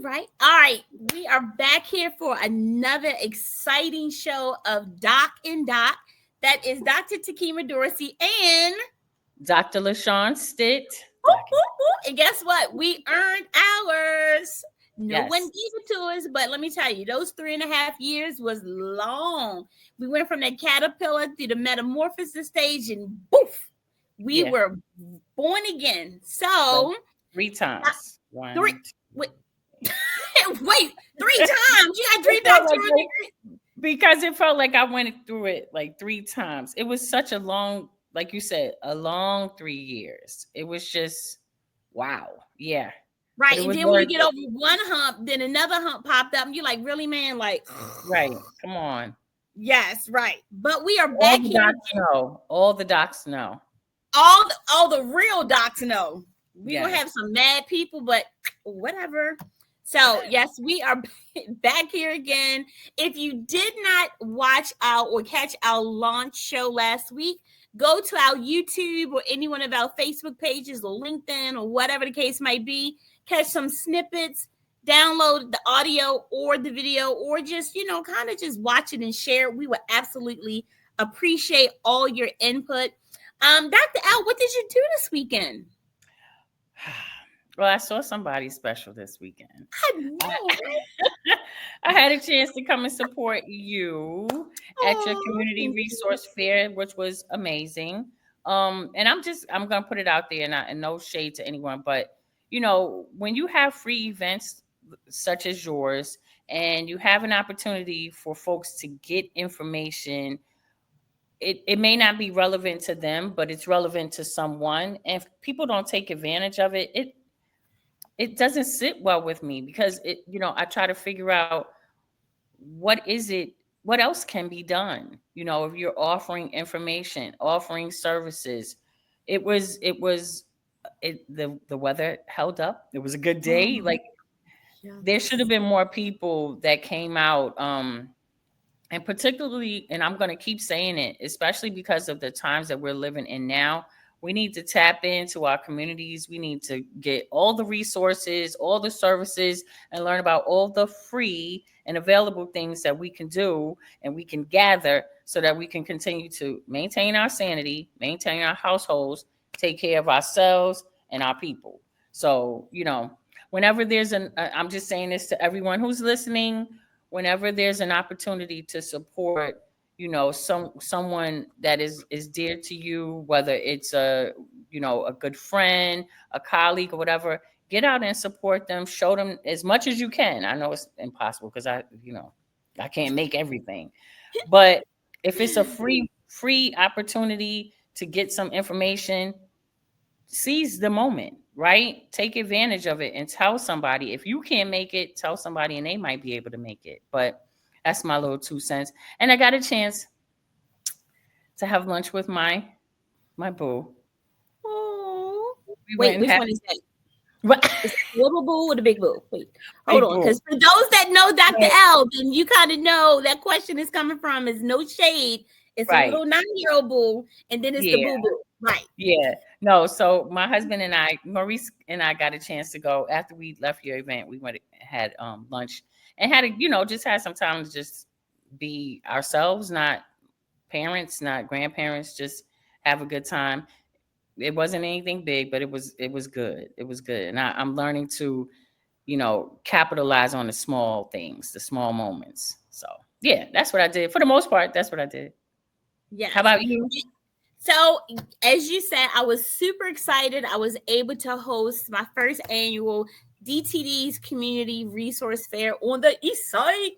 right. All right. We are back here for another exciting show of Doc and Doc. That is Dr. Tekemia Dorsey and Dr. LaShaune Stitt. And guess what? We earned ours. No Yes. one gave it to us, but let me tell you, those 3.5 years was long. We went from that caterpillar through the metamorphosis stage, and poof, we were born again. So 3 times. Wait, 3 times. You got 3 doctorate degrees. Because it felt like I went through it like 3 times. It was such a long, like you said, a long 3 years. It was just wow. Yeah. Right. And then when you get over one hump, then another hump popped up, and you're like, really, man? Like, right. Come on. Yes, right. But we are back here. All the docs know. All the real docs know. We're gonna have some mad people, but whatever. So yes, we are back here again. If you did not watch or catch our launch show last week, go to our YouTube or any one of our Facebook pages or LinkedIn or whatever the case might be. Catch some snippets, download the audio or the video, or just, kind of just watch it and share it. We would absolutely appreciate all your input. Dr. L, what did you do this weekend? Well, I saw somebody special this weekend. I know. I had a chance to come and support you at your community resource fair, which was amazing. And I'm going to put it out there, and no shade to anyone, but when you have free events such as yours, and you have an opportunity for folks to get information, it may not be relevant to them, but it's relevant to someone. And if people don't take advantage of it, it doesn't sit well with me, because I try to figure out what else can be done. If you're offering information, offering services, the weather held up. It was a good day. There should have been more people that came out. And particularly, and I'm going to keep saying it, especially because of the times that we're living in now, we need to tap into our communities. We need to get all the resources, all the services, and learn about all the free and available things that we can do and we can gather, so that we can continue to maintain our sanity, maintain our households, take care of ourselves and our people. So, whenever there's I'm just saying this to everyone who's listening, whenever there's an opportunity to support, someone that is dear to you, whether it's a good friend, a colleague, or whatever, get out and support them. Show them as much as you can. I know it's impossible, because I can't make everything, but if it's a free opportunity to get some information, seize the moment, right? Take advantage of it and tell somebody. If you can't make it, tell somebody, and they might be able to make it. But that's my little 2 cents. And I got a chance to have lunch with my boo. Oh, wait, which one is that? Is it the little boo or the big boo? Wait, hold on, because for those that know Dr. L, then you kind of know that question is coming from is no shade. It's a little 9-year-old boo, and then it's the boo boo. Right. Yeah. No, so my husband and Maurice and I got a chance to go after we left your event. We went had lunch and had just had some time to just be ourselves, not parents, not grandparents, just have a good time. It wasn't anything big, but it was good. It was good. And I'm learning to, capitalize on the small things, the small moments. So yeah, that's what I did. For the most part, that's what I did. Yeah. How about you? So, as you said, I was super excited. I was able to host my first annual DTD's Community Resource Fair on the east side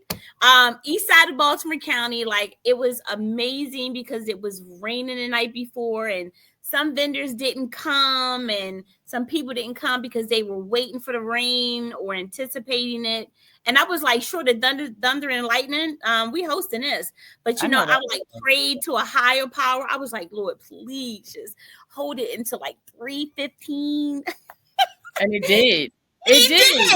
of Baltimore County. It was amazing because it was raining the night before, and some vendors didn't come, and some people didn't come because they were waiting for the rain or anticipating it. And I was like, sure, the thunder and lightning, we hosting this. But, I prayed to a higher power. I was like, Lord, please just hold it until 3:15. And it did. It did.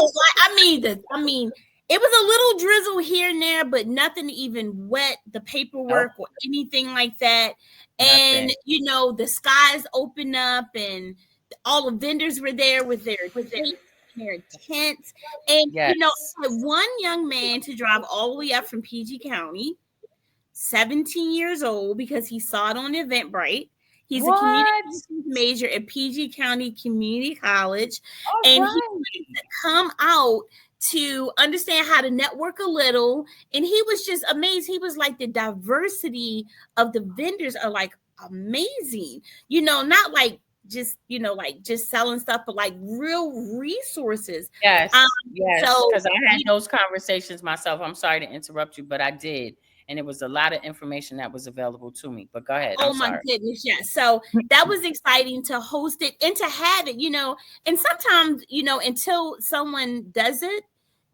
It was a little drizzle here and there, but nothing to even wet the paperwork or anything like that. And, the skies opened up, and all the vendors were there with their transparent tents. And, Yes. I had one young man to drive all the way up from PG County, 17 years old, because he saw it on Eventbrite. He's a What? communications major at PG County Community College, All and he right. wanted to come out to understand how to network a little. And he was just amazed. He was like, the diversity of the vendors are like amazing. Not like just like just selling stuff, but like real resources. Um, Yes, so because I had those conversations myself. I'm sorry to interrupt you, but I did. And it was a lot of information that was available to me. But go ahead. I'm Oh my sorry. goodness, yes. So that was exciting to host it and to have it, and sometimes, until someone does it,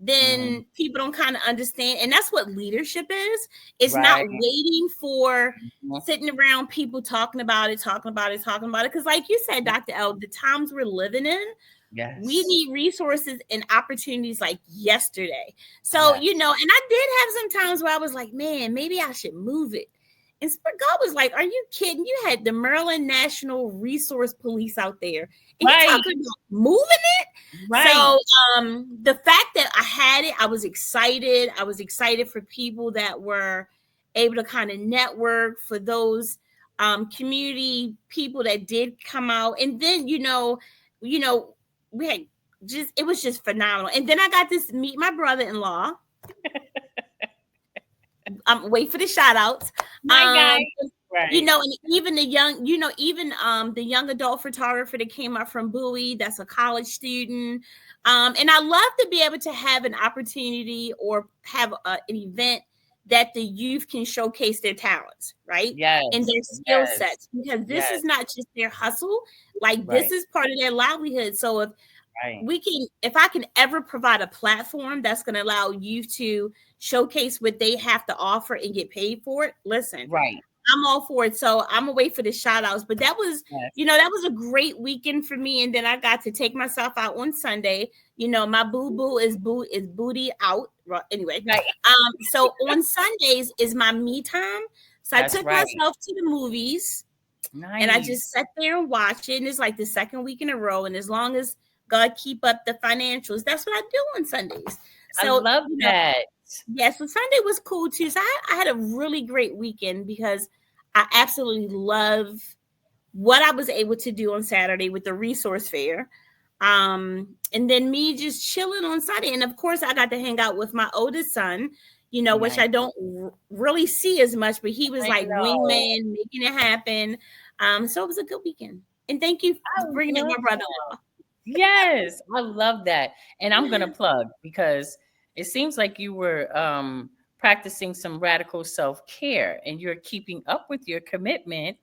Mhm. then people don't kind of understand. And that's what leadership is. It's not Right. waiting for Mhm. sitting around people talking about it, talking about it, talking about it. Because like you said, Dr. L, the times we're living in, we Yes. need resources and opportunities like yesterday. So, Yes. and I did have some times where I was like, man, maybe I should move it. And God was like, are you kidding? You had the Maryland National Resource Police out there, and you Right. talking about moving it? Right. So the fact that I had it, I was excited. I was excited for people that were able to kind of network, for those community people that did come out. And then, we had it was just phenomenal. And then I got to meet my brother-in-law. Wait for the shout outs. My guy. Right. And even the young, even the young adult photographer that came up from Bowie, that's a college student. And I love to be able to have an opportunity or have an event that the youth can showcase their talents, right? Yes. And their skill Yes. sets, because this is Yes. not just their hustle, like this Right. is part of their livelihood. So Right. if I can ever provide a platform that's going to allow you to showcase what they have to offer and get paid for it, listen, Right. I'm all for it. So I'm gonna wait for the shout outs. But that was, Yes. that was a great weekend for me. And then I got to take myself out on Sunday. My boo is booty out. Well, anyway. Right. So on Sundays is my me time. So I That's took right. myself to the movies, and I just Nice. sat there and watched it. And it's like the second week in a row. And as long as God keep up the financials, that's what I do on Sundays. I So love that. yeah, so Sunday was cool too. So I had a really great weekend because I absolutely love what I was able to do on Saturday with the resource fair. And then me just chilling on Sunday. And of course, I got to hang out with my oldest son, which Nice. I don't really see as much, but he was I like know. wingman, making it happen. So it was a good weekend. And thank you I for bringing up love my brother-in-law. Yes, I love that. And I'm going to plug because it seems like you were practicing some radical self-care and you're keeping up with your commitment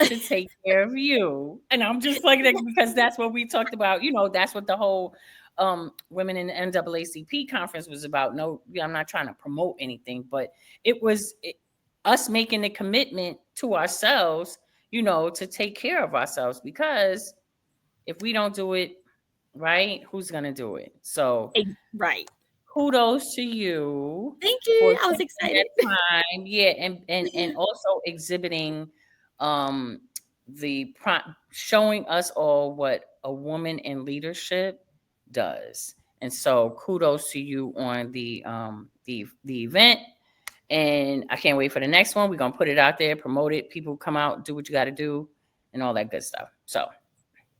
to take care of you. And I'm just like that because that's what we talked about. That's what the whole women in the NAACP conference was about. No, I'm not trying to promote anything, but it was us making the commitment to ourselves, to take care of ourselves, because if we don't do it, right, who's gonna do it? So Right. kudos to you Thank for you. I was taking excited. that time. Yeah, and also exhibiting um showing us all what a woman in leadership does. And so kudos to you on the event. And I can't wait for the next one. We're gonna put it out there, promote it, people come out, do what you gotta do, and all that good stuff. So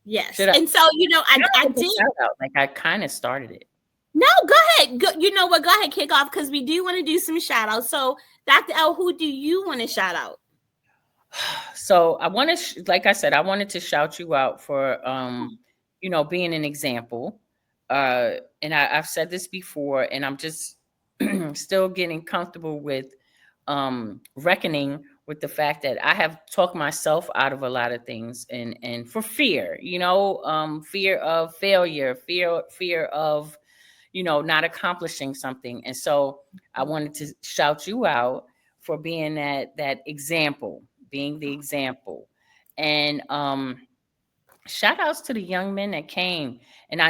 Yes. should I And so, I did. shout out? Like I kind of started it. No, go ahead. You know what? Go ahead, kick off, because we do want to do some shout outs. So, Dr. L, who do you want to shout out? So I want to, like I said, I wanted to shout you out for, being an example. And I've said this before, and I'm just still getting comfortable with reckoning with the fact that I have talked myself out of a lot of things, and for fear, fear of failure, fear of, not accomplishing something. And so I wanted to shout you out for being that example, being the example. And shout outs to the young men that came. And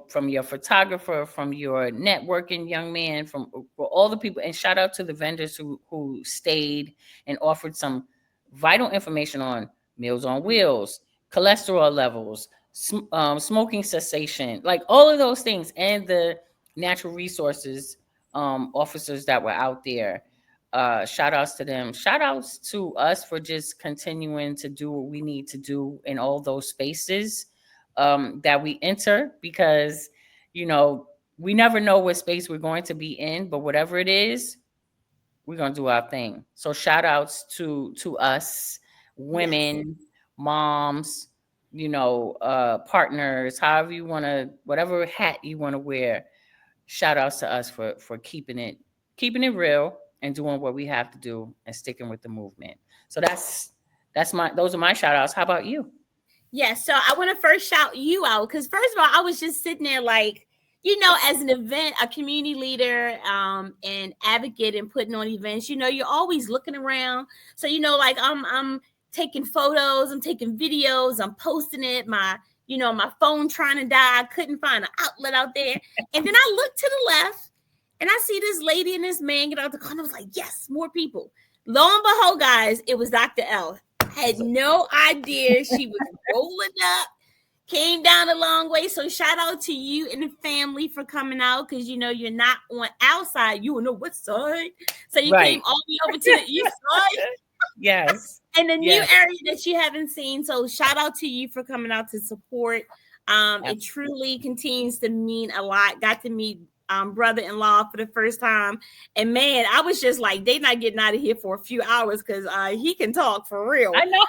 from your photographer, from your networking young man, from all the people, and shout out to the vendors who stayed and offered some vital information on Meals on Wheels, cholesterol levels, smoking cessation, like all of those things, and the natural resources officers that were out there. Shout outs to them. Shout outs to us for just continuing to do what we need to do in all those spaces that we enter, because, we never know what space we're going to be in, but whatever it is, we're going to do our thing. So shout outs to us, women, moms, partners, however you want to, whatever hat you want to wear. Shout outs to us for keeping it real and doing what we have to do and sticking with the movement. So those are my shout outs. How about you? Yeah, so I want to first shout you out because first of all, I was just sitting there like, as an event, a community leader, and advocate and putting on events, you're always looking around. So, like I'm taking photos, I'm taking videos, I'm posting it, my phone trying to die. I couldn't find an outlet out there. And then I looked to the left and I see this lady and this man get out the car. And I was like, yes, more people. Lo and behold, guys, it was Dr. L. I had no idea she was rolling up, came down a long way. So shout out to you and the family for coming out, because you're not on our side, you on the west side. So you came all the way over to the east side. Yes. And the new area that you haven't seen. So shout out to you for coming out to support. It truly continues to mean a lot. Got to meet brother-in-law for the first time, and man, I was just like, they not getting out of here for a few hours because he can talk for real. I know.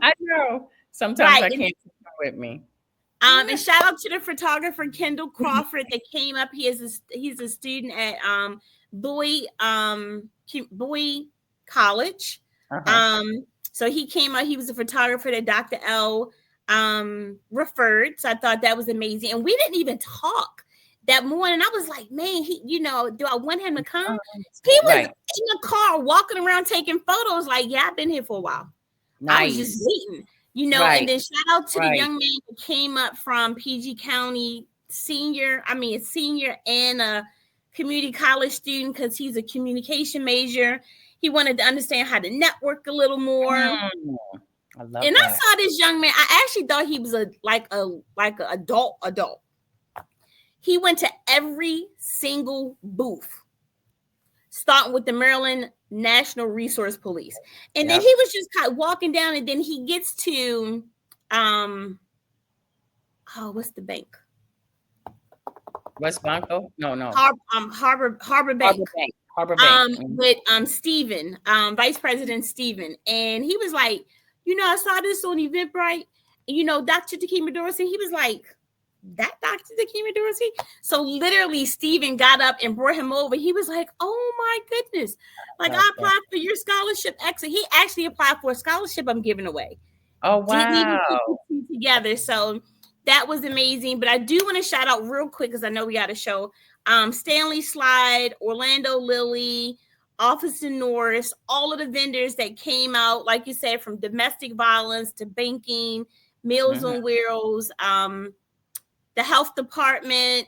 I know. Sometimes I can't keep with me. And shout out to the photographer Kendall Crawford that came up. He's a student at Bowie College. So he came out. He was a photographer that Dr. L referred. So I thought that was amazing. And we didn't even talk that morning. I was like, man, do I want him to come? He was in the car walking around taking photos. Like, yeah, I've been here for a while. Nice. I was just waiting, and then shout out to the young man who came up from PG County, a senior and a community college student, because he's a communication major. He wanted to understand how to network a little more. I saw this young man. I actually thought he was like an adult. He went to every single booth, starting with the Maryland National Resource Police. And then he was just kind of walking down, and then he gets to what's the bank? West Banco? No. Harbor Bank. Harbor Bank. With Stephen, Vice President Stephen. And he was like, I saw this on Eventbrite. Dr. Tekemia Dorsey. He was like, that Dr. Tekemia Dorsey? So literally Stephen got up and brought him over. He was like, oh my goodness. Like, I applied for your scholarship. Excellent. He actually applied for a scholarship I'm giving away. Oh, wow. Didn't even put the two together. So that was amazing. But I do want to shout out real quick, because I know we got a show. Stanley Slide, Orlando Lilly, Officer Norris, all of the vendors that came out, like you said, from domestic violence to banking, Meals on Wheels, the health department,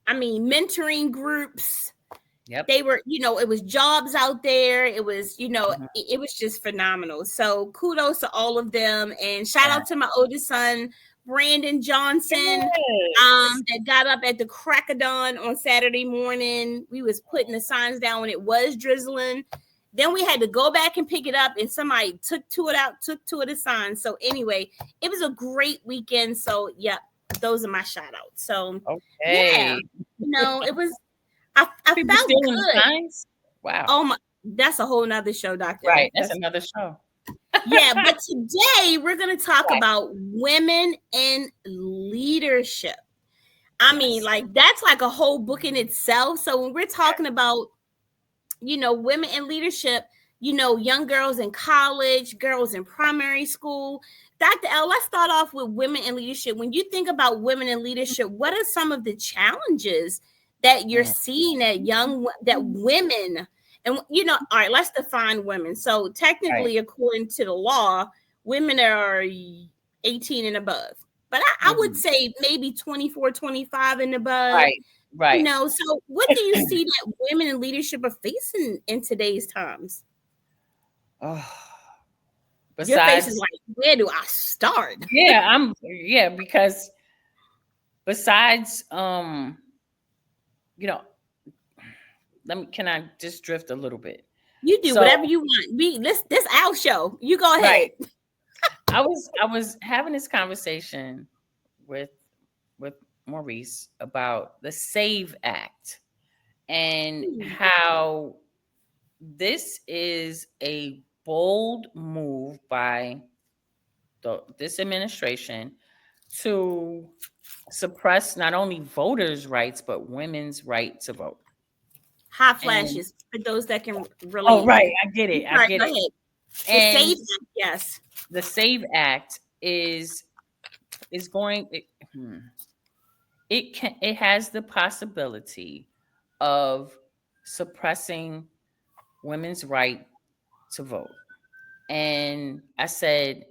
mentoring groups. They were, it was jobs out there. It was, it was just phenomenal. So kudos to all of them. And shout out to my oldest son, Brandon Johnson, that got up at the crack of dawn on Saturday morning. We was putting the signs down when it was drizzling. Then we had to go back and pick it up, and somebody took two of the signs. So anyway, it was a great weekend. So those are my shout outs. So it was, I felt good. Signs? Wow. Oh my, that's a whole nother show, Doctor. Right. That's another show. But today we're going to talk about women in leadership. I mean, like, that's like a whole book in itself. So when we're talking about, women in leadership, young girls in college, girls in primary school. Dr. L, let's start off with women in leadership. When you think about women in leadership, what are some of the challenges that you're seeing that women, and all right, let's define women. So technically, according to the law, women are 18 and above. But I would say maybe 24, 25 and above. Right. So what do you see that women in leadership are facing in today's times? Oh, Your face is Besides, like, where do I start? because besides, you know, can I just drift a little bit? You do So, whatever you want. This our show. You go right. ahead. I was having this conversation with with Maurice about the SAVE Act and how this is a bold move by this administration to suppress not only voters' rights but women's right to vote. Hot And flashes for those that can oh, relate. right, I get it. All I right, get go it. ahead. The And Safe Act, yes. the SAVE Act is going. It has the possibility of suppressing women's right to vote. And I said,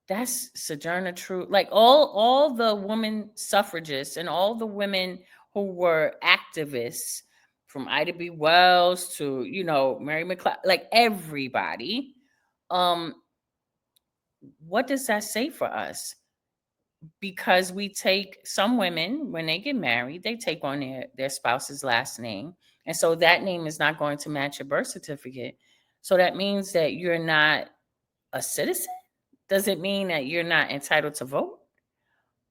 that's Sojourner Truth. Like all the women suffragists and all the women who were activists, from Ida B. Wells to, Mary McLeod, like everybody. Um, what does that say for us? Because we take some women, when they get married, they take on their spouse's last name. And so that name is not going to match your birth certificate. So that means that you're not a citizen. Does it mean that you're not entitled to vote?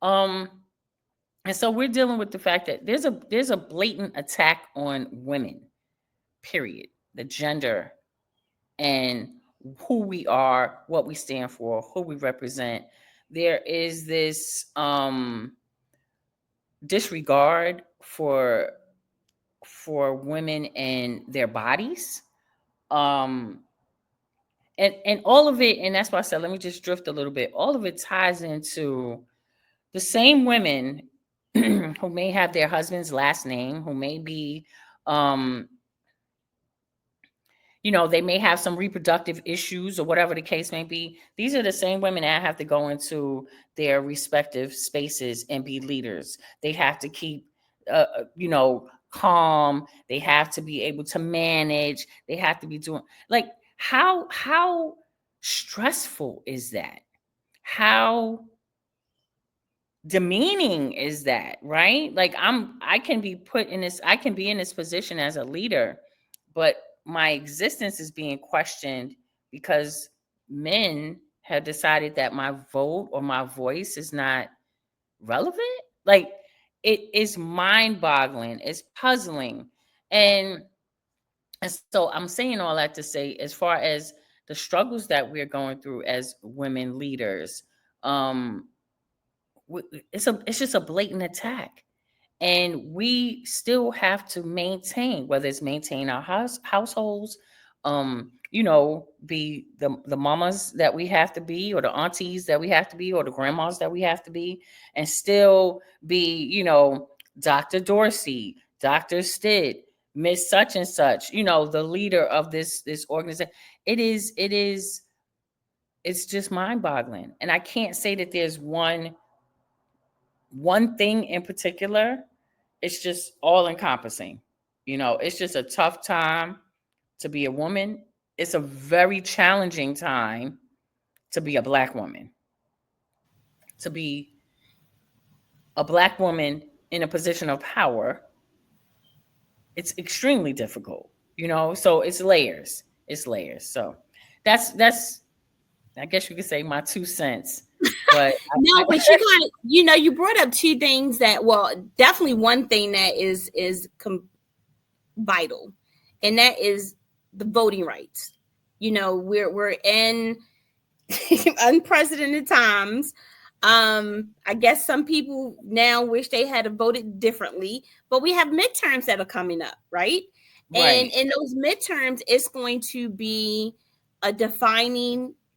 Um, and so we're dealing with the fact that there's a blatant attack on women, period. The gender and who we are, what we stand for, who we represent. There is this disregard for women and their bodies. Um and all of it, and that's why I said, let me just drift a little bit. All of it ties into the same women who may have their husband's last name, who may be, um, they may have some reproductive issues or whatever the case may be. These are the same women that have to go into their respective spaces and be leaders. They have to keep, calm. They have to be able to manage. They have to be doing, like, how stressful is that? How demeaning is that, right? Like, I can be in this position as a leader, but my existence is being questioned because men have decided that my vote or my voice is not relevant. Like, it is mind-boggling, it's puzzling. And so I'm saying all that to say, as far as the struggles that we're going through as women leaders, um it's just a blatant attack, and we still have to maintain, whether it's maintain our households, be the mamas that we have to be, or the aunties that we have to be, or the grandmas that we have to be, and still be, Dr. Dorsey, Dr. Stitt, Miss Such and Such, the leader of this organization. It's just mind-boggling, and I can't say that there's one thing in particular. It's just all encompassing. It's just a tough time to be a woman. It's a very challenging time to be a Black woman. To be a Black woman in a position of power, it's extremely difficult. So it's layers. It's layers. So that's I guess you could say my 2 cents. But No, but you kind of, you brought up two things that, well, definitely one thing that is vital, and that is the voting rights. We're in unprecedented times. I guess some people now wish they had voted differently, but we have midterms that are coming up, right? And in those midterms, it's going to be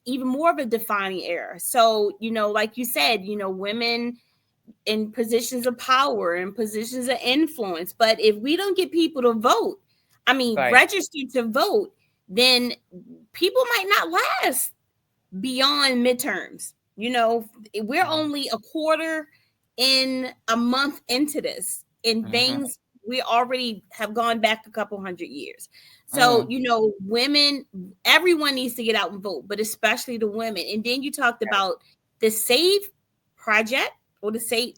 even more of a defining era. So, like you said, women in positions of power and positions of influence. But if we don't get people to vote, register to vote, then people might not last beyond midterms. We're only a quarter in a month into this, and things we already have gone back a couple hundred years. So, women, everyone needs to get out and vote, but especially the women. And then you talked about the Save Project or the Save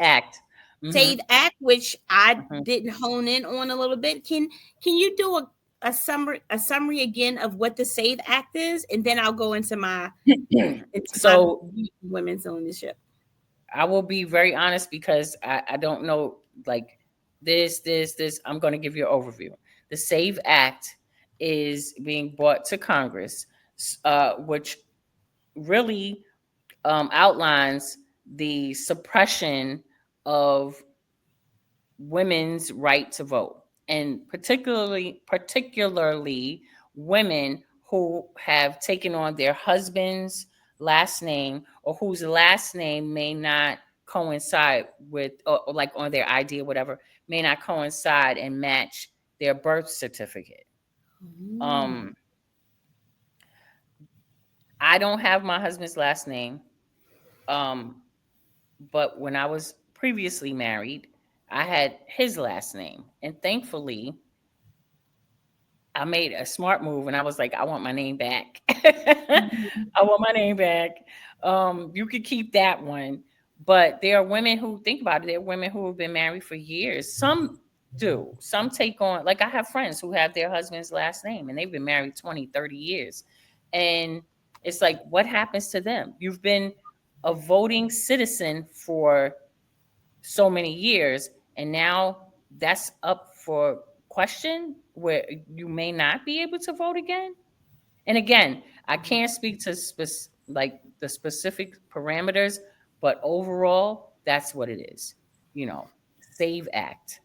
Act. Save Act, which I didn't hone in on a little bit. Can you do a summary again of what the Save Act is, and then I'll go into my women's ownership. I will be very honest because I don't know like this. I'm going to give you an overview. The Save Act is being brought to Congress, which really outlines the suppression of women's right to vote, and particularly women who have taken on their husband's last name or whose last name may not coincide with, or like on their ID or whatever, may not coincide and match their birth certificate. I don't have my husband's last name, but when I was previously married, I had his last name, and thankfully I made a smart move and I was like, I want my name back. I want my name back. You could keep that one. But there are women who think about it. There are women who have been married for years. Some do. Some take on, like I have friends who have their husband's last name and they've been married 20, 30 years. And it's like, what happens to them? You've been a voting citizen for so many years, and now that's up for question where you may not be able to vote again. And again, I can't speak to like the specific parameters, but overall, that's what it is. Save Act.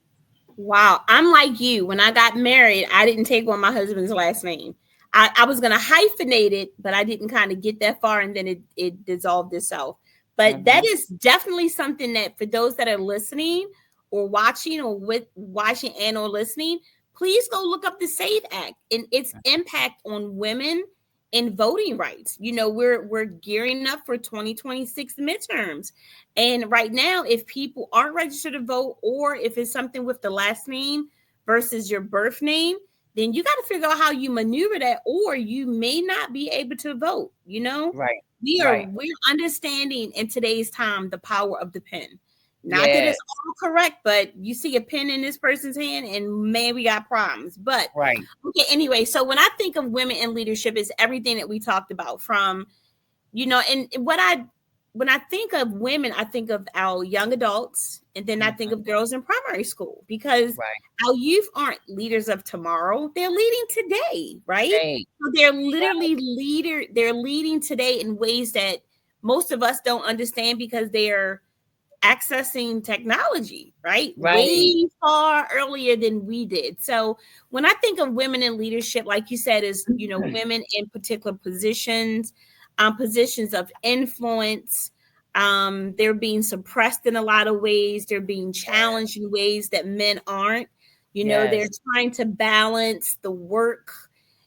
Wow. I'm like you. When I got married, I didn't take on my husband's last name. I was going to hyphenate it, but I didn't kind of get that far, and then it dissolved itself. But that is definitely something that for those that are listening or watching or watching and or listening, please go look up the Save Act and its impact on women in voting rights. We're gearing up for 2026 midterms. And right now, if people aren't registered to vote, or if it's something with the last name versus your birth name, then you got to figure out how you maneuver that, or you may not be able to vote, Right. We're understanding in today's time the power of the pen. Not that it's all correct, but you see a pen in this person's hand and man, we got problems. But okay, anyway, so when I think of women in leadership, it's everything that we talked about from, and when I think of women, I think of our young adults, and then I think of girls in primary school, because our youth aren't leaders of tomorrow. They're leading today, right? So they're literally they're leading today in ways that most of us don't understand because they're accessing technology, right? Way far earlier than we did. So when I think of women in leadership, like you said, is, women in particular positions of influence. They're being suppressed in a lot of ways. They're being challenged in ways that men aren't. They're trying to balance the work,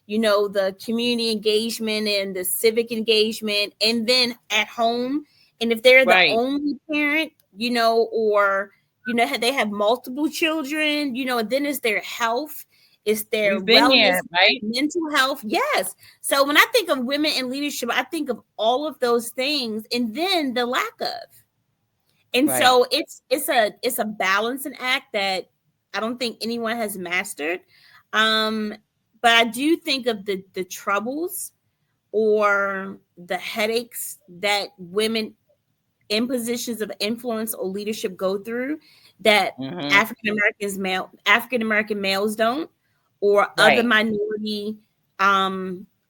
the community engagement and the civic engagement, and then at home. And if they're the only parent, or, they have multiple children, and then it's their health. It's their wellness, mental health. Yes. So when I think of women in leadership, I think of all of those things, and then the lack of. And so it's a balancing act that I don't think anyone has mastered. But I do think of the troubles or the headaches that women in positions of influence or leadership go through that African American males don't, or other minority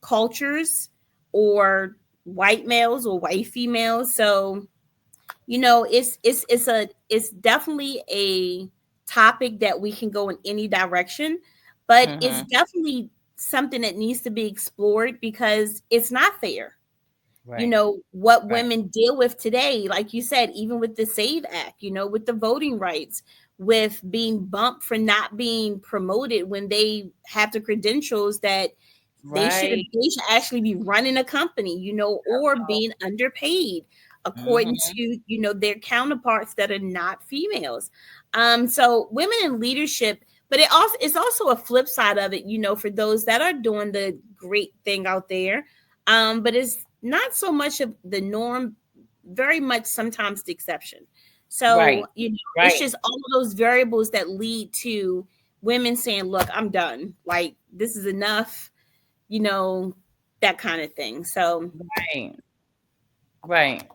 cultures, or white males or white females. So, it's definitely a topic that we can go in any direction, but it's definitely something that needs to be explored because it's not fair. What women deal with today, like you said, even with the Save Act, with the voting rights, with being bumped for not being promoted when they have the credentials that they should actually be running a company, or being underpaid. according to, their counterparts that are not females. So women in leadership, but it's also a flip side of it, for those that are doing the great thing out there. But it's not so much of the norm, very much sometimes the exception. So, Right. it's just all of those variables that lead to women saying, look, I'm done. Like, this is enough, that kind of thing. So, right.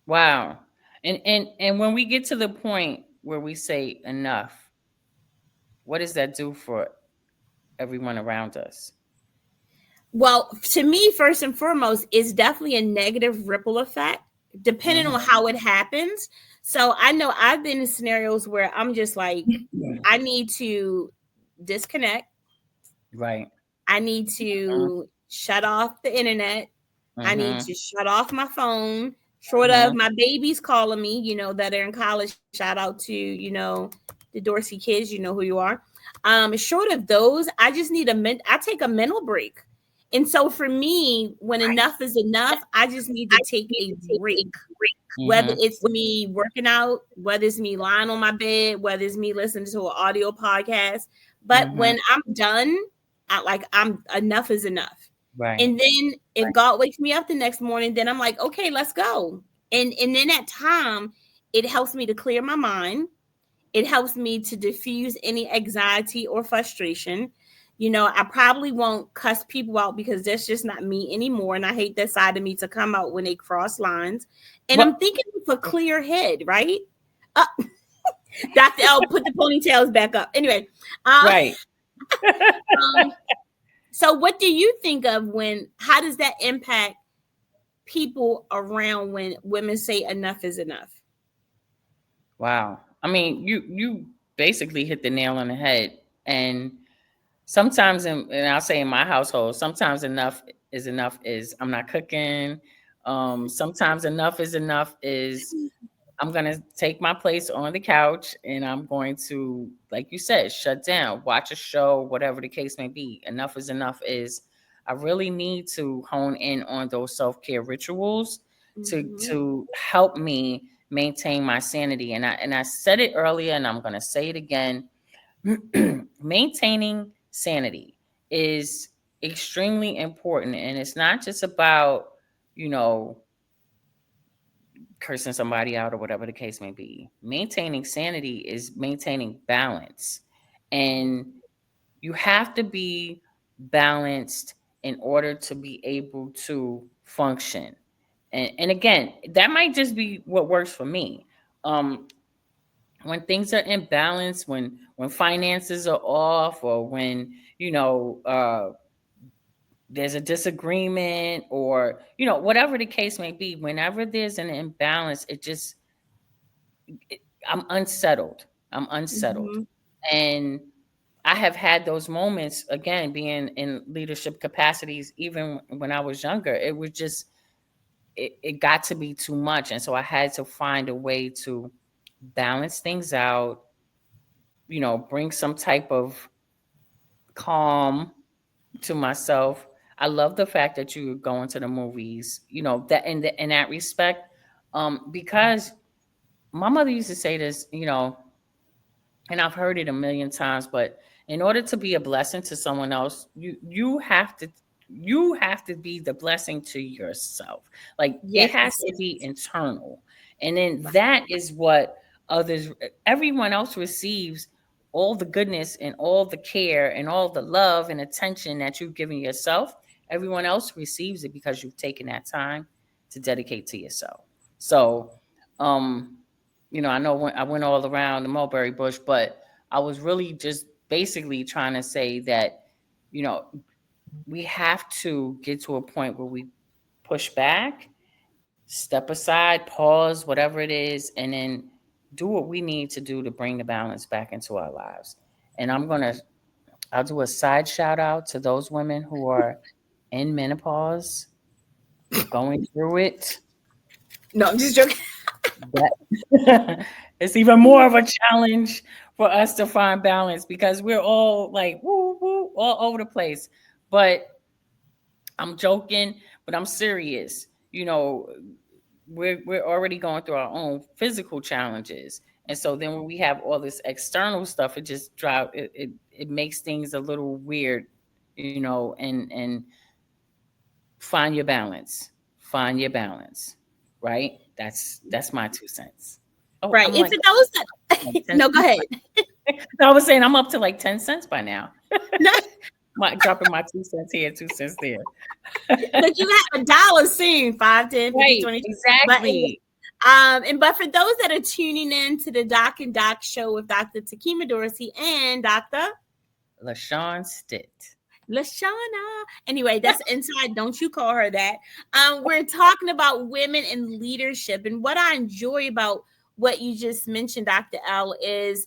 Wow. And when we get to the point where we say enough, what does that do for everyone around us? well, to me, first and foremost, it's definitely a negative ripple effect, depending on how it happens. So I know I've been in scenarios where I'm just like, I need to disconnect. Right. I need to shut off the internet. I need to shut off my phone. Short of my babies calling me, that are in college. Shout out to, the Dorsey kids, you know who you are. Short of those, I just need I take a mental break. And so for me, when enough is enough, I just need to take a break. Whether it's me working out, whether it's me lying on my bed, whether it's me listening to an audio podcast. But when I'm done, I'm enough is enough. Right. And then if God wakes me up the next morning, then I'm like, okay, let's go. And in that time, it helps me to clear my mind. It helps me to diffuse any anxiety or frustration. I probably won't cuss people out because that's just not me anymore. And I hate that side of me to come out when they cross lines. And I'm thinking with a clear head, right? Dr. L, put the ponytails back up. Anyway. Right. So what do you think of how does that impact people around when women say enough is enough? Wow. I mean, you basically hit the nail on the head. And sometimes, and I'll say in my household, sometimes enough is I'm not cooking. Sometimes enough is I'm going to take my place on the couch and I'm going to, like you said, shut down, watch a show, whatever the case may be. Enough is I really need to hone in on those self-care rituals to help me maintain my sanity. And I said it earlier and I'm going to say it again. Maintaining sanity is extremely important. And it's not just about, cursing somebody out or whatever the case may be. Maintaining sanity is maintaining balance. And you have to be balanced in order to be able to function. And again, that might just be what works for me. When things are in balance, when finances are off, or when there's a disagreement, or whatever the case may be, whenever there's an imbalance, I'm unsettled. And I have had those moments, again, being in leadership capacities. Even when I was younger, it was just it got to be too much, and so I had to find a way to balance things out, bring some type of calm to myself. I love the fact that you go into the movies, that in that respect, because my mother used to say this, and I've heard it a million times, but in order to be a blessing to someone else, you have to be the blessing to yourself. Like, it has to be internal. And then that is what everyone else receives, all the goodness and all the care and all the love and attention that you've given yourself. Everyone else receives it because you've taken that time to dedicate to yourself. So, I know I went all around the mulberry bush, but I was really just basically trying to say that, we have to get to a point where we push back, step aside, pause, whatever it is, and then do what we need to do to bring the balance back into our lives. And I'll do a side shout out to those women who are in menopause, going through it. No, I'm just joking. It's even more of a challenge for us to find balance because we're all like woo woo all over the place. But I'm joking, but I'm serious. we're already going through our own physical challenges. And so then when we have all this external stuff, it just it makes things a little weird, and find your balance. Find your balance. Right? That's my 2 cents. Oh, Right. I'm And like, for those like that 10 no, go cents ahead. I was saying I'm up to like 10 cents by now. No, Dropping my 2 cents here, 2 cents there. but you have a dollar soon, 5, 10, 50, Right, 20. But exactly. but for those that are tuning in to the Doc and Doc show with Dr. Tekemia Dorsey and Dr. LaShaune Stitt. LaShawna. Anyway, that's inside. Don't you call her that. We're talking about women in leadership. And what I enjoy about what you just mentioned, Dr. L, is,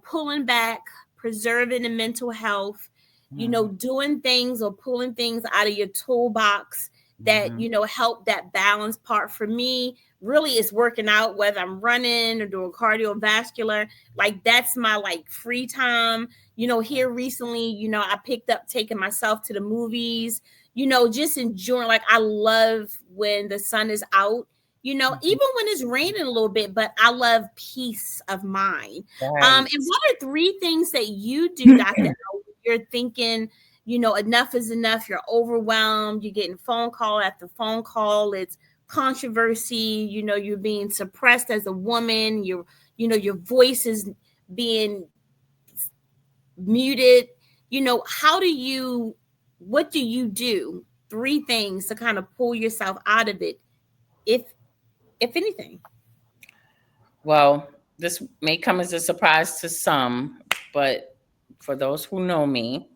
pulling back, preserving the mental health, doing things or pulling things out of your toolbox that, help that balance part. For me, really is working out, whether I'm running or doing cardiovascular. Like that's my free time. Here recently, I picked up taking myself to the movies, just enjoying. Like I love when the sun is out, even when it's raining a little bit, but I love peace of mind. Right. And what are 3 things that you do, Dr. L, you're thinking, enough is enough, you're overwhelmed, you're getting phone call after phone call, it's controversy, you're being suppressed as a woman, your voice is being muted, what do you do? 3 things to kind of pull yourself out of it, if anything. Well, this may come as a surprise to some, but for those who know me,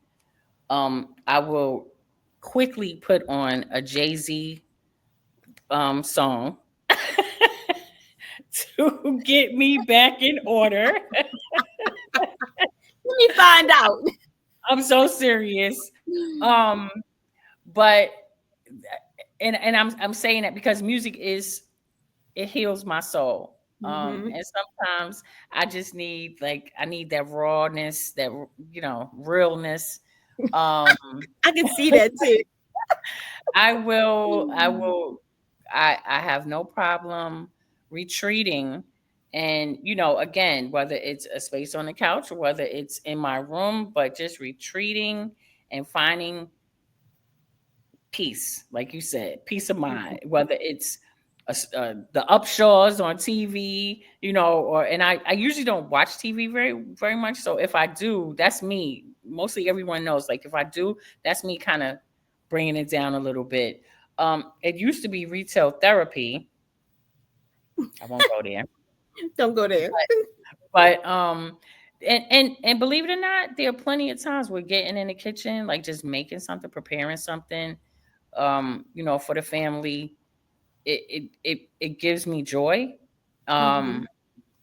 I will quickly put on a Jay-Z song to get me back in order. Let me find out. I'm so serious. But and I'm saying that because music it heals my soul. And sometimes I just need I need that rawness, that realness. I can see that too. I have no problem retreating. And again, whether it's a space on the couch or whether it's in my room, but just retreating and finding peace, like you said, peace of mind, whether it's the Upshaws on TV, and I usually don't watch TV very, very much. So if I do, that's me. Mostly everyone knows, if I do, that's me kind of bringing it down a little bit. It used to be retail therapy. I won't go there. Don't go there. But and believe it or not, there are plenty of times we're getting in the kitchen, just making something, preparing something, for the family. It gives me joy, and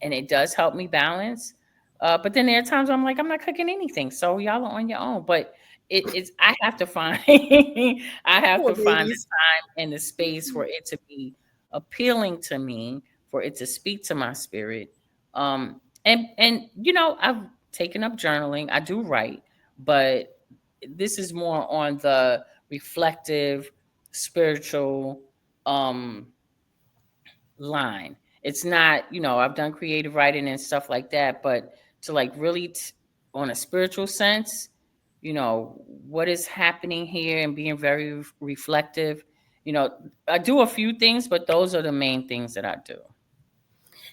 it does help me balance. But then there are times I'm I'm not cooking anything, so y'all are on your own. But it's I have to find Poor the babies. time and the space for it to be appealing to me, for it to speak to my spirit. And I've taken up journaling. I do write, but this is more on the reflective, spiritual line. It's not, I've done creative writing and stuff like that, but to really on a spiritual sense, what is happening here and being very reflective. I do a few things, but those are the main things that I do.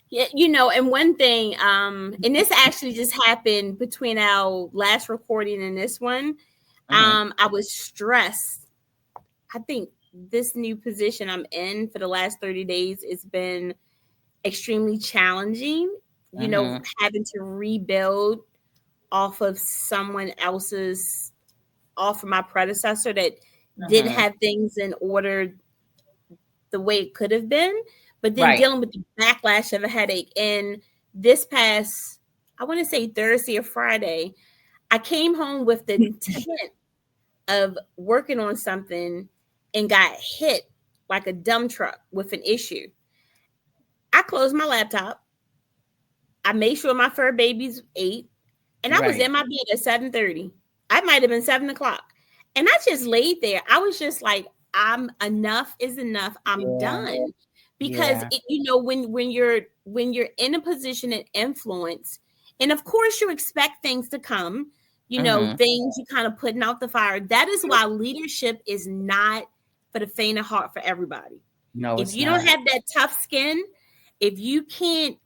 Yeah, and one thing, and this actually just happened between our last recording and this one. I was stressed. I think this new position I'm in for the last 30 days, it's been extremely challenging, having to rebuild off of off of my predecessor that didn't have things in order the way it could have been, but then dealing with the backlash of a headache. And this past, I want to say Thursday or Friday, I came home with the intent of working on something and got hit like a dump truck with an issue. I closed my laptop. I made sure my fur babies ate, and I was in my bed at 7:30. I might have been 7:00, and I just laid there. I was just like, enough is enough. I'm done. because when you're in a position of influence, and of course you expect things to come, things you kind of putting out the fire. That is why leadership is not for the faint of heart for everybody. No, if you don't have that tough skin, if you can't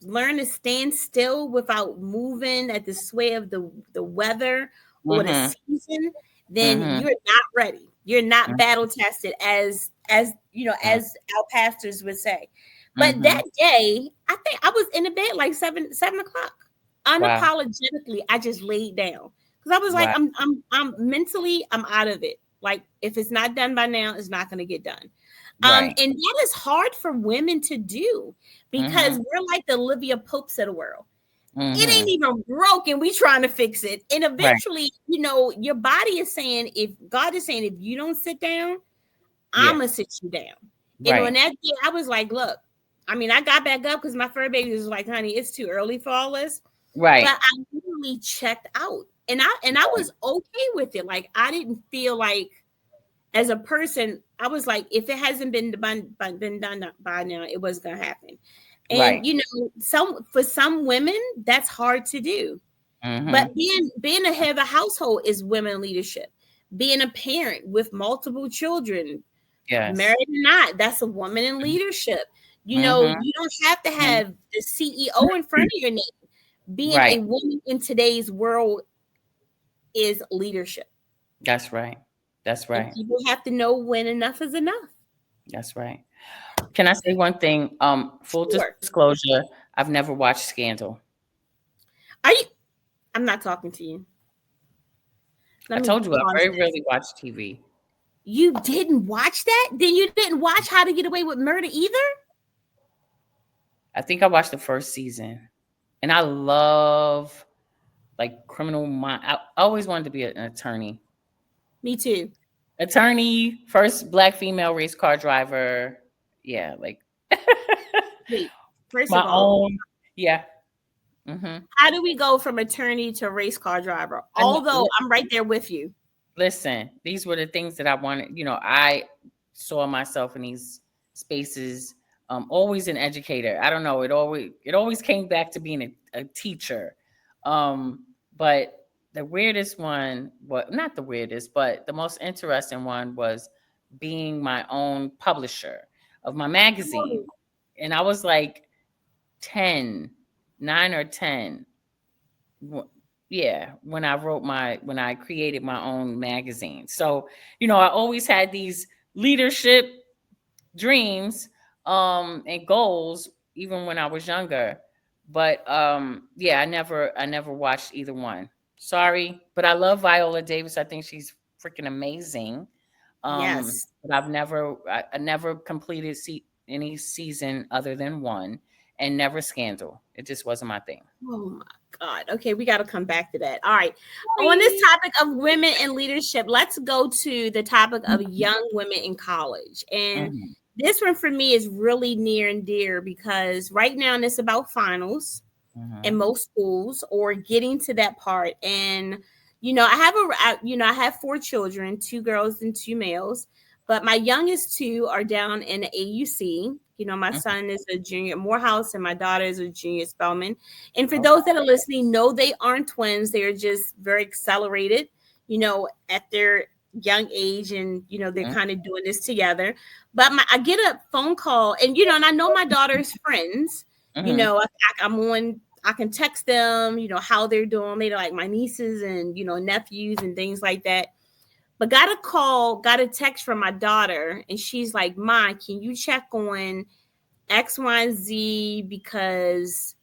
learn to stand still without moving at the sway of the weather or the season, then you're not ready. You're not battle tested, as as our pastors would say. But that day, I think I was in the bed like 7 o'clock. Unapologetically, I just laid down because I was like, I'm mentally, I'm out of it. Like, if it's not done by now, it's not going to get done. And that is hard for women to do because we're like the Olivia Popes of the world. It ain't even broken. We trying to fix it. And eventually, your body is saying, if God is saying, if you don't sit down, I'm going to sit you down. And when that day, I was like, look, I mean, I got back up because my fur baby was like, honey, it's too early for all this. But I literally checked out. And I was okay with it. Like, I didn't feel like, as a person, I was like, if it hasn't been done by now, it wasn't gonna happen. And for some women, that's hard to do. But being a head of a household is women leadership. Being a parent with multiple children, married or not, that's a woman in leadership. You don't have to have the CEO in front of your name. Being a woman in today's world is leadership. That's right. That's right. And people have to know when enough is enough. That's right. Can I say one thing? Full disclosure, I've never watched Scandal. I'm not talking to you. I told you I very rarely watch TV. You didn't watch that? Then you didn't watch How to Get Away with Murder either? I think I watched the first season. And I love like criminal mind. I always wanted to be an attorney. Me too. Attorney, first Black female race car driver. Yeah, like wait, first of all, own. Yeah. How do we go from attorney to race car driver? Although I'm right there with you. Listen, these were the things that I wanted. I saw myself in these spaces. Always an educator. I don't know. It always came back to being a teacher. But the weirdest one, not the weirdest, but the most interesting one was being my own publisher of my magazine. And I was like 9 or 10. Yeah, when I created my own magazine. So, I always had these leadership dreams and goals, even when I was younger. But I never watched either one. Sorry, but I love Viola Davis. I think she's freaking amazing. Yes. But I never completed any season other than one, and never Scandal. It just wasn't my thing. Oh my God. Okay, we got to come back to that. All right. On this topic of women in leadership, let's go to the topic of young women in college. And this one for me is really near and dear because right now it's about finals in most schools or getting to that part. And, I have 4 children, 2 girls and 2 males, but my youngest 2 are down in the AUC. My son is a junior at Morehouse and my daughter is a junior at Spelman. And for those that are listening, no, they aren't twins. They are just very accelerated, at their young age. And, they're kind of doing this together. But I get a phone call and, and I know my daughter's friends, I can text them, how they're doing. They're like my nieces and, nephews and things like that. But got a text from my daughter and she's like, Ma, can you check on X, Y, and Z because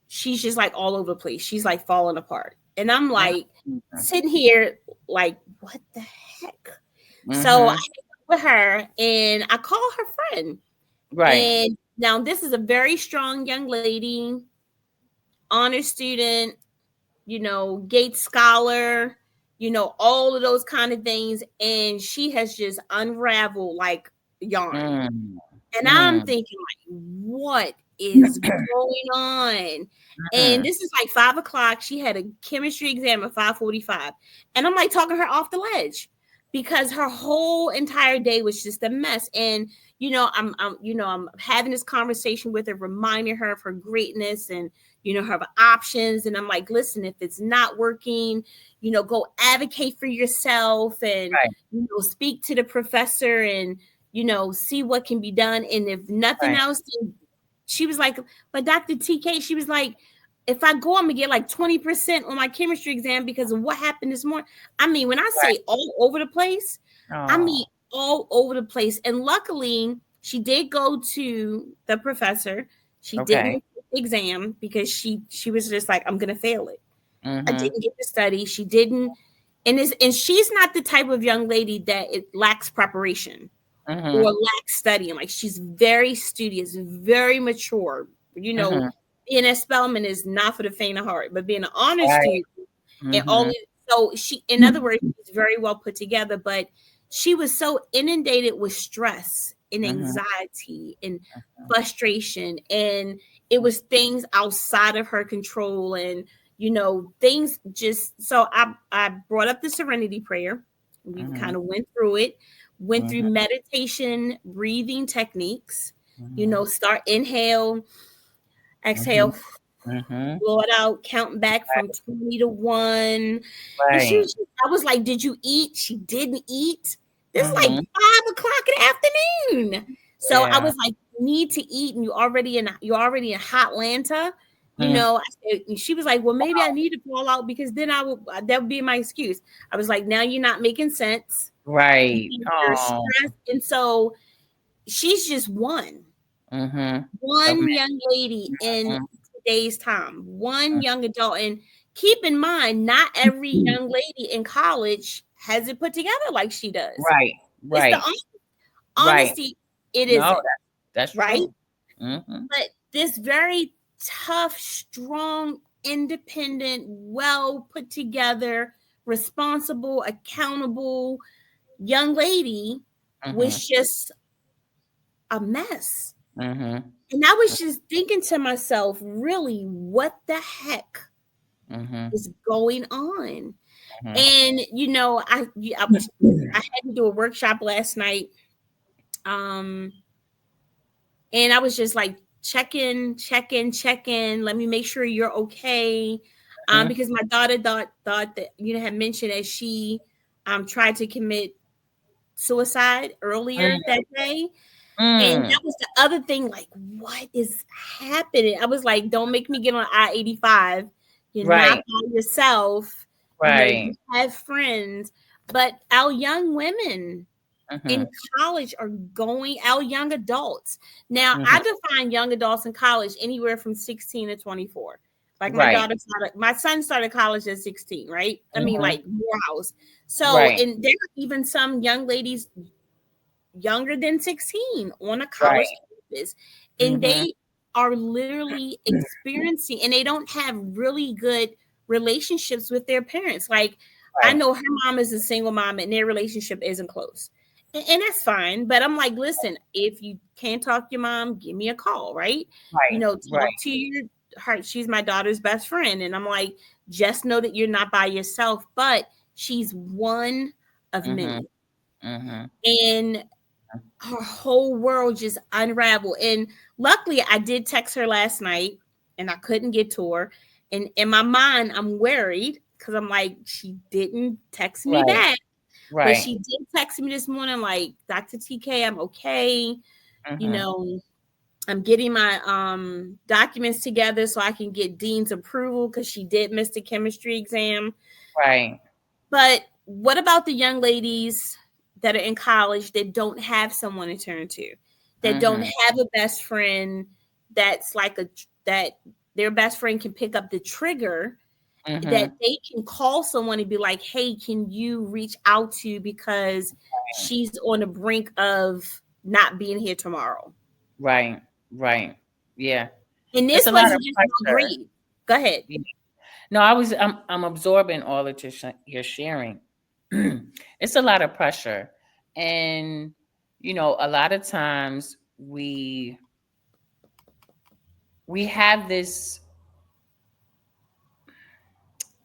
she's just like all over the place. She's like falling apart. And I'm like sitting here like, what the heck? So I hang up with her and I call her friend. Right. And now this is a very strong young lady, honor student, Gates scholar, all of those kind of things. And she has just unraveled like yarn. And I'm thinking like, what is going on? And this is like 5 o'clock. She had a chemistry exam at 5:45. And I'm like talking her off the ledge. because her whole entire day was just a mess. And I'm having this conversation with her, reminding her of her greatness and her options. And I'm like, listen, if it's not working, go advocate for yourself and Right. speak to the professor and see what can be done. And if nothing Right. else, she was like, but Dr. TK, she was like, if I go, I'm gonna get like 20% on my chemistry exam because of what happened this morning. I mean, when I say all over the place, I Oh. mean all over the place. And luckily, she did go to the professor. She didn't Okay. get the exam because she was just like, I'm gonna fail it. I Mm-hmm. didn't get to study. She didn't, and she's not the type of young lady that it lacks preparation or Mm-hmm. lacks studying. Like, she's very studious, very mature. Mm-hmm. Being a Spelman is not for the faint of heart, but being an honor Right. student and Mm-hmm. only so she, in other words, she's very well put together, but she was so inundated with stress and Mm-hmm. anxiety and frustration, and it was things outside of her control, and things just so I brought up the serenity prayer. We Mm-hmm. kind of went through it, went through Mm-hmm. meditation, breathing techniques, Mm-hmm. start inhale, Mm-hmm. exhale, Mm-hmm. blow it out, counting back from 20 to 1. And Right. I was like, did you eat? She didn't eat. This is like Mm-hmm. 5 o'clock in the afternoon. So I Yeah. was like, you need to eat, and you're already in hot Atlanta. Mm. And she was like, well, maybe I need to call out because then that would be my excuse. I was like, now you're not making sense. Right. You're Oh. stressed. And so she's just Mm-hmm. one Okay. young lady in Mm-hmm. today's time, one young adult. And keep in mind, not every young lady in college has it put together like she does. Right. It's the Right. Right. honesty, it No, isn't, that's right? true. Mm-hmm. But this very tough, strong, independent, well put together, responsible, accountable young lady Mm-hmm. was just a mess. Mm-hmm. And I was just thinking to myself, really, what the heck Mm-hmm. is going on? Mm-hmm. And I had to do a workshop last night, um, and I was just like, check in, check in, check in. Let me make sure you're okay, Mm-hmm. because my daughter thought that had mentioned that she tried to commit suicide earlier that day. And Mm. that was the other thing, like, what is happening? I was like, don't make me get on I-85. You're not Right. by yourself. You Right. have friends. But our young women in Mm-hmm. college our young adults. Now, Mm-hmm. I define young adults in college anywhere from 16 to 24. Like, Right. my son started college at 16, right? I mean, Mm-hmm. like, Morehouse. So, Right. and there are even some young ladies younger than 16 on a college Right. campus, and Mm-hmm. they are literally experiencing, and they don't have really good relationships with their parents. Like, I Right. know her mom is a single mom and their relationship isn't close, and that's fine, but I'm like, listen, if you can't talk to your mom, give me a call, right? Right. Talk Right. to her. She's my daughter's best friend, and I'm like, just know that you're not by yourself, but she's one of Mm-hmm. many. Mm-hmm. And her whole world just unraveled. And luckily, I did text her last night and I couldn't get to her. And in my mind, I'm worried because I'm like, she didn't text me Right. back. But Right. she did text me this morning, like, Dr. TK, I'm okay. You Mm-hmm. know, I'm getting my documents together so I can get Dean's approval because she did miss the chemistry exam. Right. But what about the young ladies that are in college that don't have someone to turn to, that don't Mm-hmm. have a best friend that's like that their best friend can pick up the trigger, that Mm-hmm. they can call someone and be like, hey, can you reach out to because she's on the brink of not being here tomorrow. Right. Right. Yeah. And It's this a lot of wasn't just about pressure. grade. Go ahead. Yeah. No, I'm absorbing all that you're sharing. It's a lot of pressure. And a lot of times we have this,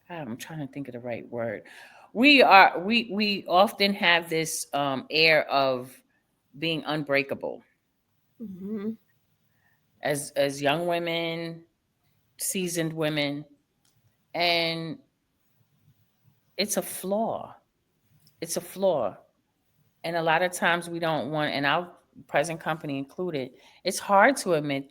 I'm trying to think of the right word. we often have this air of being unbreakable Mhm. as young women, seasoned women, and it's a flaw. It's a flaw. And a lot of times we don't want, and our present company included, it's hard to admit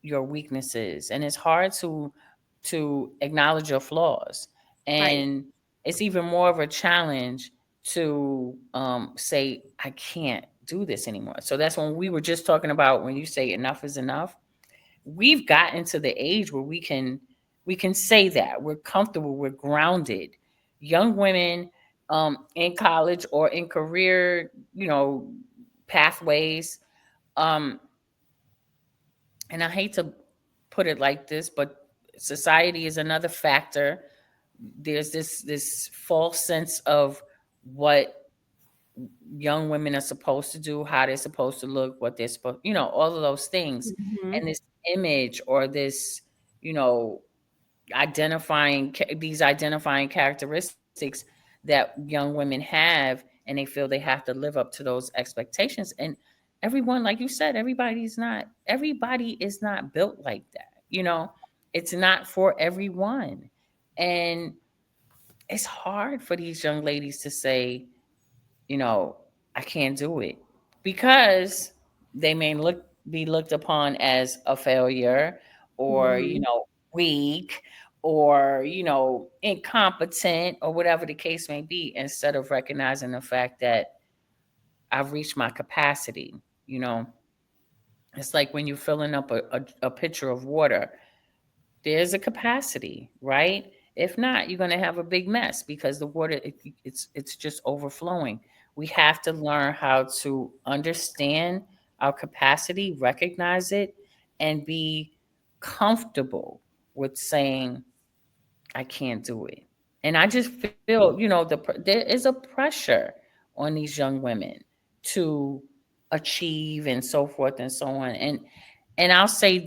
your weaknesses, and it's hard to acknowledge your flaws, Right. and it's even more of a challenge to say I can't do this anymore. So that's when we were just talking about, when you say enough is enough, we've gotten to the age where we can say that we're comfortable, we're grounded. Young women in college or in career, pathways. Um, and I hate to put it like this, but society is another factor. There's this false sense of what young women are supposed to do, how they're supposed to look, what they're supposed, all of those things. Mhm. And this image, or this, you know, these identifying characteristics that young women have, and they feel they have to live up to those expectations. And everyone, like you said, everybody is not built like that. It's not for everyone. And it's hard for these young ladies to say, you know, I can't do it, because they may be looked upon as a failure, or, Mhm. weak, or, incompetent, or whatever the case may be, instead of recognizing the fact that I've reached my capacity. You know, it's like when you're filling up a pitcher of water, there's a capacity, right? If not, you're going to have a big mess, because the water, it's just overflowing. We have to learn how to understand our capacity, recognize it, and be comfortable with saying I can't do it. And I just feel, there is a pressure on these young women to achieve, and so forth and so on. And I'll say